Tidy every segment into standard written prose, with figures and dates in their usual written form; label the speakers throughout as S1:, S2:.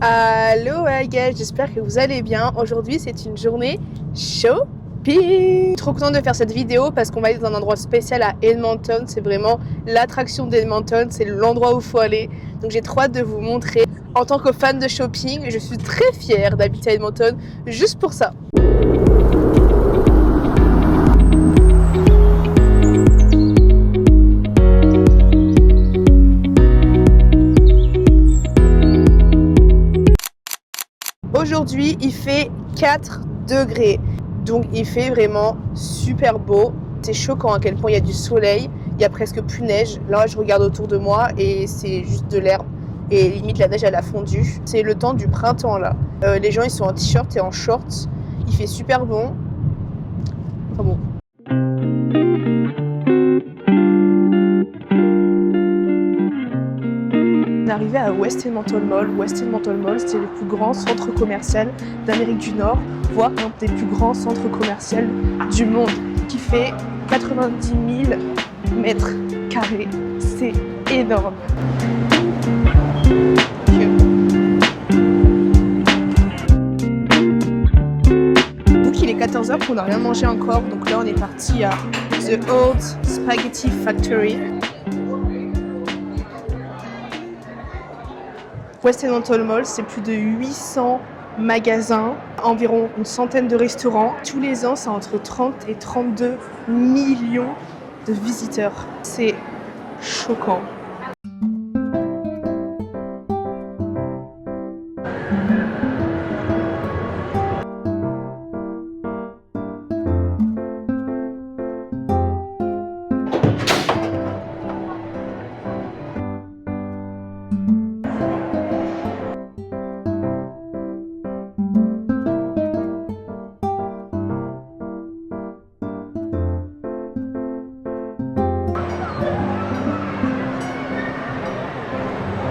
S1: Allô guys, j'espère que vous allez bien. Aujourd'hui c'est une journée shopping. Trop content de faire cette vidéo parce qu'on va aller dans un endroit spécial à Edmonton. C'est vraiment l'attraction d'Edmonton, c'est l'endroit où il faut aller. Donc j'ai trop hâte de vous montrer. En tant que fan de shopping, je suis très fière d'habiter à Edmonton juste pour ça. Aujourd'hui, il fait 4 degrés, donc il fait vraiment super beau. C'est choquant à quel point il y a du soleil, il y a presque plus de neige. Là, je regarde autour de moi et c'est juste de l'herbe et limite la neige elle a fondu. C'est le temps du printemps là. Les gens ils sont en t-shirt et en shorts, il fait super bon. Enfin bon. On est arrivé à West Edmonton Mall. West Edmonton Mall, c'est le plus grand centre commercial d'Amérique du Nord, voire un des plus grands centres commerciaux du monde, qui fait 90 000 mètres carrés. C'est énorme. Donc il est 14h, on n'a rien mangé encore, donc là on est parti à The Old Spaghetti Factory. West Edmonton Mall, c'est plus de 800 magasins, environ une centaine de restaurants. Tous les ans, c'est entre 30 et 32 millions de visiteurs. C'est choquant.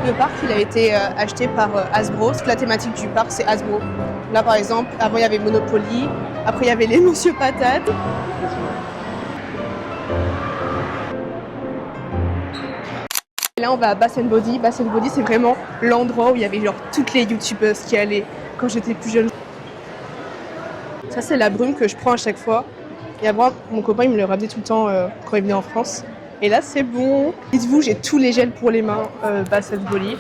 S1: Le parc, il a été acheté par Hasbro. Toute la thématique du parc, c'est Hasbro. Là, par exemple, avant, il y avait Monopoly. Après, il y avait les Monsieur Patates. Et là, on va à Bath & Body. Bath & Body, c'est vraiment l'endroit où il y avait genre toutes les youtubeuses qui allaient quand j'étais plus jeune. Ça, c'est la brume que je prends à chaque fois. Et avant, mon copain, il me le ramenait tout le temps quand il venait en France. Et là, c'est bon. Dites-vous, j'ai tous les gels pour les mains Bath & Body.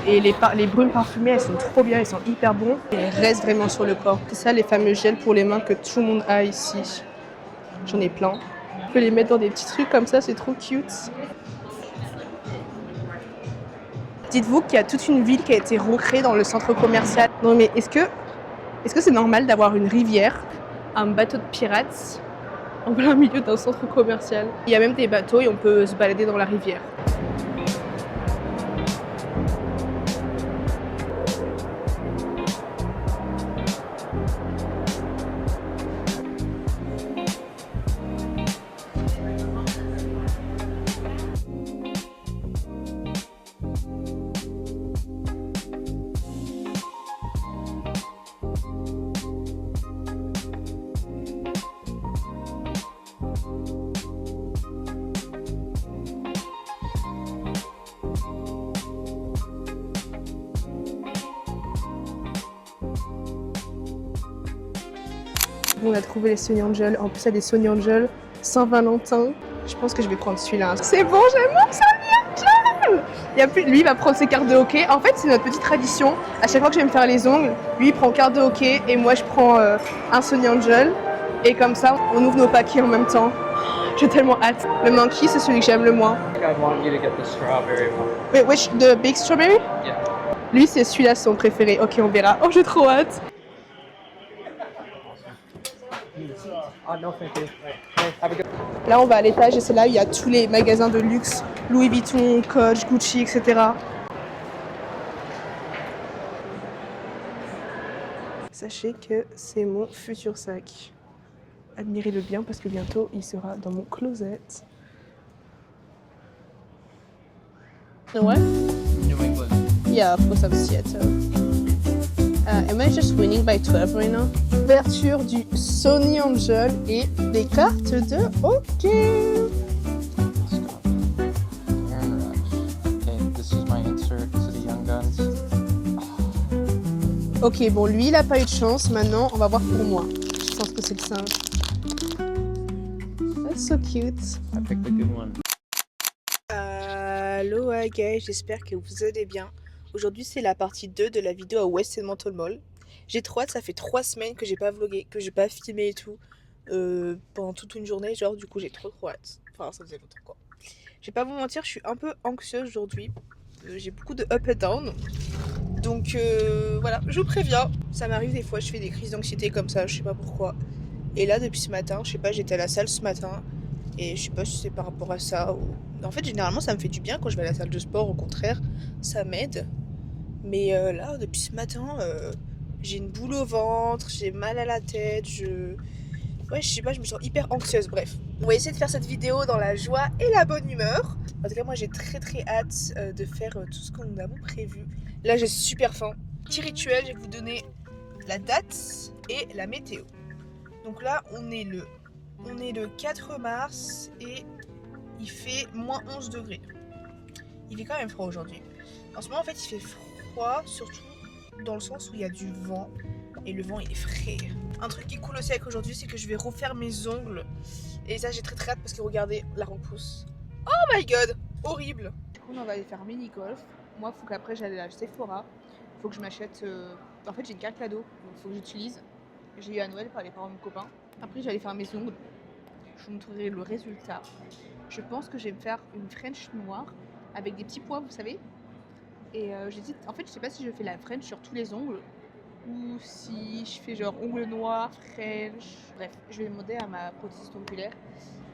S1: Et les brumes parfumées, elles sont trop bien, elles sont hyper bons. Et elles restent vraiment sur le corps. C'est ça, les fameux gels pour les mains que tout le monde a ici. J'en ai plein. On peut les mettre dans des petits trucs comme ça, c'est trop cute. Dites-vous qu'il y a toute une ville qui a été recréée dans le centre commercial. Non mais est-ce que c'est normal d'avoir une rivière, un bateau de pirates en plein milieu d'un centre commercial? Il y a même des bateaux et on peut se balader dans la rivière. On a trouvé les Sony Angel. En plus, il y a des Sony Angel Saint-Valentin. Je pense que je vais prendre celui-là. C'est bon, j'aime mon Sony Angel. Lui, il va prendre ses cartes de hockey. En fait, c'est notre petite tradition. À chaque fois que je vais me faire les ongles, lui, il prend carte de hockey et moi, je prends un Sony Angel. Et comme ça, on ouvre nos paquets en même temps. J'ai tellement hâte. Le monkey, c'est celui que j'aime le moins. Wait, which, the big strawberry?
S2: Yeah.
S1: Lui, c'est celui-là, son préféré. Ok, on verra. Oh, j'ai trop hâte. Là, on va à l'étage et c'est là où il y a tous les magasins de luxe, Louis Vuitton, Coach, Gucci, etc. Sachez que c'est mon futur sac. Admirez-le bien parce que bientôt, il sera dans mon closet. What?
S2: New England.
S1: Yeah, of course, I'm Seattle. Am I just winning by 12 right now? Ouverture du Sony Angel et des cartes de hockey.
S2: Okay, this is my insert to the Young Guns.
S1: Ok, bon, lui, il a pas eu de chance. Maintenant, on va voir pour moi. Je pense que c'est le singe. That's so cute.
S2: I picked a good one.
S1: Hello guys, j'espère que vous allez bien. Aujourd'hui, c'est la partie 2 de la vidéo à West Edmonton Mall. J'ai trop hâte, ça fait 3 semaines que j'ai pas vlogué, que j'ai pas filmé et tout. Pendant toute une journée, genre, du coup, j'ai trop hâte. Enfin, ça faisait longtemps quoi. Je vais pas vous mentir, je suis un peu anxieuse aujourd'hui. J'ai beaucoup de up and down. Donc voilà, je vous préviens. Ça m'arrive des fois, je fais des crises d'anxiété comme ça, je sais pas pourquoi. Et là, depuis ce matin, je sais pas, j'étais à la salle ce matin. Et je sais pas si c'est par rapport à ça ou... En fait, généralement, ça me fait du bien quand je vais à la salle de sport. Au contraire, ça m'aide. Mais là, depuis ce matin, j'ai une boule au ventre, j'ai mal à la tête, Ouais, je sais pas, je me sens hyper anxieuse, bref. On va essayer de faire cette vidéo dans la joie et la bonne humeur. En tout cas, moi, j'ai très hâte de faire tout ce que nous avons prévu. Là, j'ai super faim. Petit rituel, je vais vous donner la date et la météo. Donc là, on est le 4 mars et il fait moins 11 degrés. Il fait quand même froid aujourd'hui. En ce moment, en fait, il fait froid, surtout dans le sens où il y a du vent. Et le vent, il est frais. Un truc qui est cool aussi avec aujourd'hui, c'est que je vais refaire mes ongles. Et ça, j'ai très hâte parce que regardez la repousse. Oh my god, horrible. Du coup, on va aller faire mini-golf. Moi, il faut qu'après, j'aille à Sephora. Il faut que je m'achète... En fait, j'ai une carte cadeau, donc il faut que j'utilise. J'ai eu à Noël par les parents de mon copain. Après, j'allais faire mes ongles. Je vous montrerai le résultat. Je pense que je vais me faire une French noire avec des petits pois, vous savez. Et j'hésite. En fait, je sais pas si je fais la French sur tous les ongles ou si je fais genre ongles noirs, French. Bref, je vais demander à ma prothésiste oculaire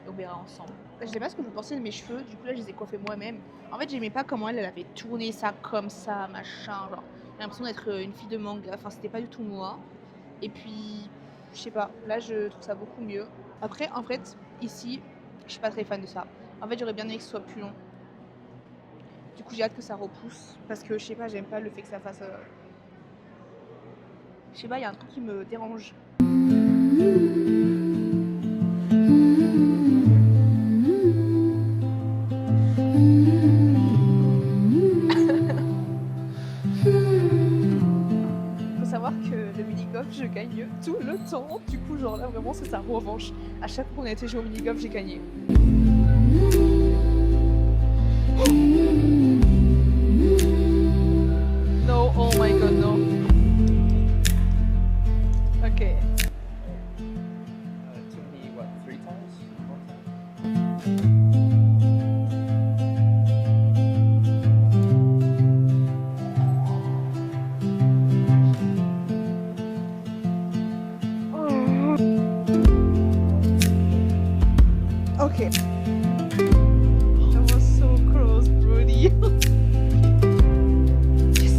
S1: et on verra ensemble. Je sais pas ce que vous pensez de mes cheveux. Du coup, là, je les ai coiffés moi-même. En fait, j'aimais pas comment elle avait tourné ça comme ça, machin. Genre, j'ai l'impression d'être une fille de manga. Enfin, c'était pas du tout moi. Et puis, je sais pas, là je trouve ça beaucoup mieux. Après, en fait, ici, je suis pas très fan de ça. En fait, j'aurais bien aimé que ce soit plus long. Du coup, j'ai hâte que ça repousse. Parce que je sais pas, j'aime pas le fait que ça fasse. Je sais pas, il y a un truc qui me dérange. Faut savoir que le mini-golf, je gagne tout le temps. Du coup, genre là, vraiment, c'est sa revanche. À chaque fois qu'on a été jouer au mini-golf, j'ai gagné. No, oh my god, no. Ok.
S2: It took me, what, 3 times? 4 times?
S1: Okay. That was so close, Brody. Yes.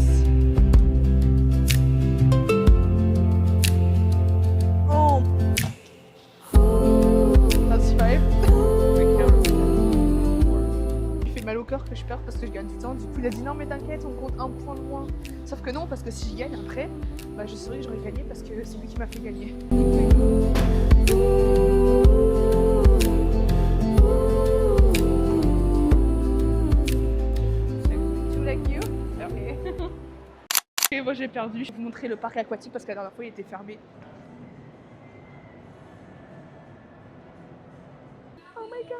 S1: Oh. That's 5. Il fait mal au cœur que je perds parce que je gagne du temps. Du coup, il a dit non, mais t'inquiète, on compte un point de moins. Sauf que non, parce que si je gagne après, bah, je saurais que j'aurais gagné parce que c'est lui qui m'a fait gagner. Et moi j'ai perdu. Je vais vous montrer le parc aquatique parce que la dernière fois il était fermé. Oh my god!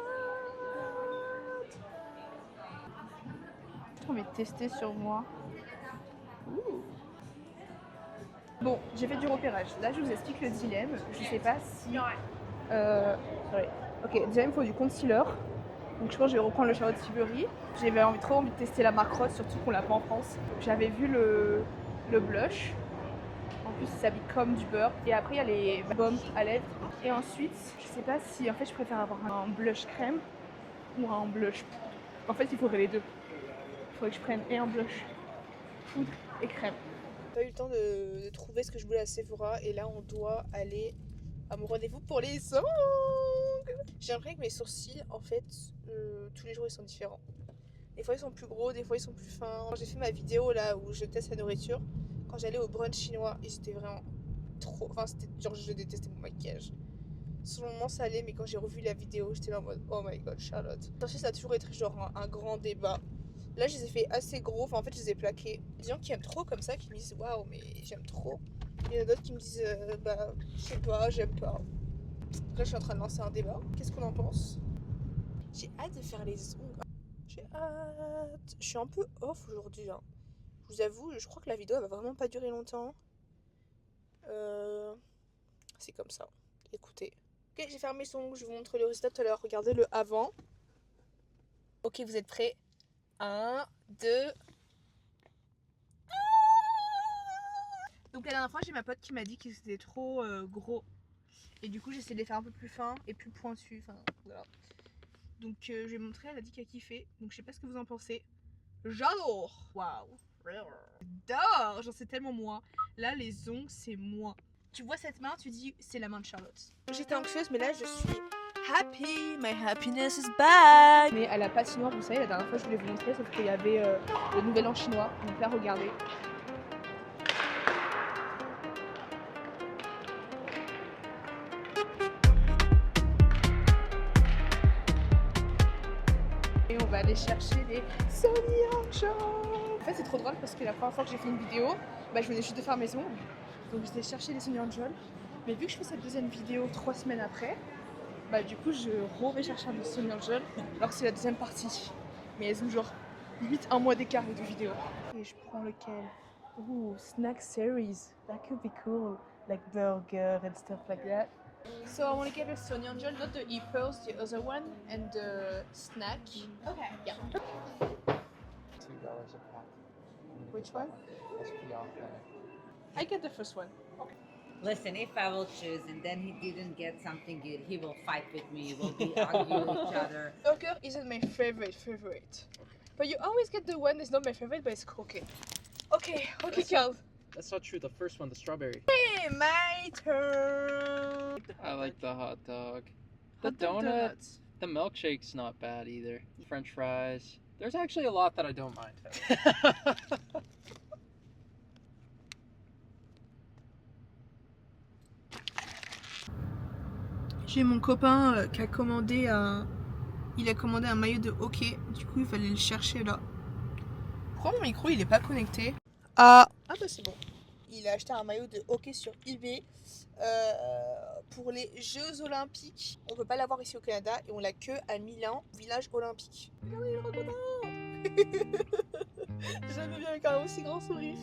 S1: J'ai envie de tester sur moi. Ouh. Bon, j'ai fait du repérage. Là je vous explique le dilemme. Je sais pas si... Sorry. Ok, déjà il me faut du concealer. Donc je pense que je vais reprendre le Charlotte Tilbury. J'avais trop envie de tester la marque Rose, surtout qu'on l'a pas en France. J'avais vu le blush. En plus, il s'habille comme du beurre. Et après, il y a les baumes à lèvres. Et ensuite, je sais pas si... En fait, je préfère avoir un blush crème ou un blush poudre. En fait, il faudrait les deux. Il faudrait que je prenne et un blush poudre et crème. J'ai pas eu le temps de trouver ce que je voulais à Sephora. Et là, on doit aller à mon rendez-vous pour les ongles. J'ai l'impression que mes sourcils, en fait, tous les jours, ils sont différents. Des fois, ils sont plus gros, des fois, ils sont plus fins. J'ai fait ma vidéo là où je teste la nourriture. Quand j'allais au brunch chinois, et c'était vraiment trop... Enfin, c'était genre, je détestais mon maquillage. Sur le moment, ça allait, mais quand j'ai revu la vidéo, j'étais là en mode oh my god, Charlotte. Ensuite, ça a toujours été genre un grand débat Là, je les ai fait assez gros. Enfin, en fait, je les ai plaqués. Il y a des gens qui aiment trop comme ça, qui me disent waouh, mais j'aime trop. Il y en a d'autres qui me disent bah, je sais pas, j'aime pas. Là, je suis en train de lancer un débat. Qu'est-ce qu'on en pense? J'ai hâte de faire les ongles. J'ai hâte. Je suis un peu off aujourd'hui. Hein. Je vous avoue, je crois que la vidéo elle va vraiment pas durer longtemps. C'est comme ça. Écoutez. Ok, j'ai fermé son ongles. Je vous montre le résultat tout à l'heure. Regardez le avant. Ok, vous êtes prêts? 1, 2. Donc la dernière fois, j'ai ma pote qui m'a dit qu'ils étaient trop gros. Et du coup, j'essaie de les faire un peu plus fins et plus pointus. Enfin, voilà. Donc je lui ai montré, elle a dit qu'elle kiffait. Donc je sais pas ce que vous en pensez. J'adore. Waouh. J'adore. J'en sais tellement moi. Là, les ongles, c'est moi. Tu vois cette main, tu dis c'est la main de Charlotte. J'étais anxieuse, mais là, je suis happy. My happiness is back. Mais à la patinoire, vous savez, la dernière fois, je voulais vous montrer, sauf qu'il y avait le nouvel an chinois. Donc là, regardez. Et on va aller chercher des Sony Angel. En fait, c'est trop drôle parce que la première fois que j'ai fait une vidéo, bah, je venais juste de faire mes ongles. Donc j'étais chercher les Sony Angel. Mais vu que je fais cette deuxième vidéo 3 semaines après, bah du coup je vais chercher un Sony Angel alors que c'est la deuxième partie. Mais elles ont genre 1 mois d'écart les 2 vidéos. Et je prends lequel? Ooh, snack series. That could be cool. Like burger and stuff like that. So I want to get a Sony Angel, not the e-pearls, the other one, and the snack. Okay. Yeah.
S2: $2 a pop.
S1: Which one?
S2: SP off there.
S1: I get the first one.
S3: Listen, if I will choose and then he didn't get something good, he will fight with me. We'll be arguing with each other.
S1: Burger isn't my favorite. But you always get the one that's not my favorite, but it's okay. Okay, Carl.
S2: That's not true. The first one, the strawberry.
S1: Hey, my turn.
S2: I like the hot dog. The
S1: Hot dog
S2: donut.
S1: donuts.
S2: The milkshake's not bad either. French fries. There's actually a lot that I don't mind.
S1: J'ai mon copain qui a commandé il a commandé un maillot de hockey. Du coup, il fallait le chercher là. Pourquoi mon micro il est pas connecté? Ah bah c'est bon. Il a acheté un maillot de hockey sur eBay pour les Jeux Olympiques. On peut pas l'avoir ici au Canada et on l'a que à Milan, village olympique. Regardez, il est trop content. J'aime bien avec un aussi grand sourire.